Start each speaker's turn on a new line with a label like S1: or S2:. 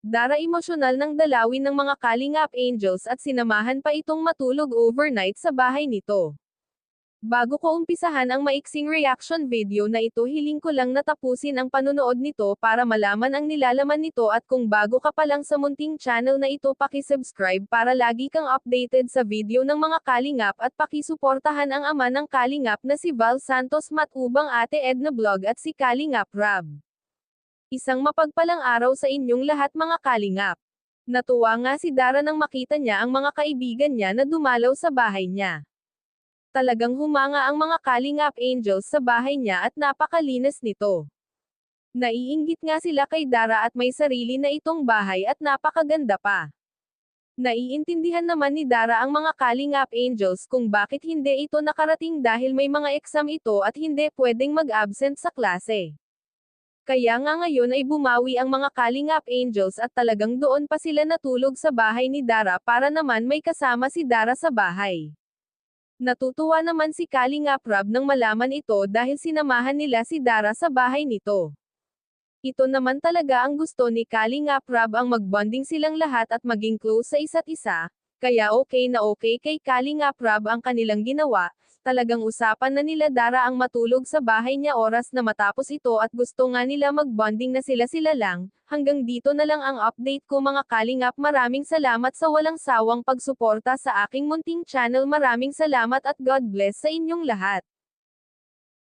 S1: Dara emosyonal ng dalawin ng mga Kalingap Angels at sinamahan pa itong matulog overnight sa bahay nito. Bago ko umpisahan ang maiksing reaction video na ito, hiling ko lang na tapusin ang panunood nito para malaman ang nilalaman nito, at kung bago ka pa lang sa munting channel na ito, paki-subscribe para lagi kang updated sa video ng mga Kalingap at pakisuportahan ang ama ng Kalingap na si Val Santos Matubang, Ate Edna Vlog at si Kalingap Rab. Isang mapagpalang araw sa inyong lahat mga Kalingap. Natuwa nga si Dara nang makita niya ang mga kaibigan niya na dumalaw sa bahay niya. Talagang humanga ang mga Kalingap Angels sa bahay niya at napakalinis nito. Naiinggit nga sila kay Dara at may sarili na itong bahay at napakaganda pa. Naiintindihan naman ni Dara ang mga Kalingap Angels kung bakit hindi ito nakarating dahil may mga exam ito at hindi pwedeng mag-absent sa klase. Kaya nga ngayon ay bumawi ang mga Kalingap Angels at talagang doon pa sila natulog sa bahay ni Dara para naman may kasama si Dara sa bahay. Natutuwa naman si Kalingap Rab nang malaman ito dahil sinamahan nila si Dara sa bahay nito. Ito naman talaga ang gusto ni Kalingap Rab, ang magbonding silang lahat at maging close sa isa't isa, kaya okay na okay kay Kalingap Rab ang kanilang ginawa. Talagang usapan na nila Dara ang matulog sa bahay niya oras na matapos ito at gusto nga nila magbonding na sila-sila lang. Hanggang dito na lang ang update ko mga Kalingap. Maraming salamat sa walang sawang pagsuporta sa aking munting channel. Maraming salamat at God bless sa inyong lahat.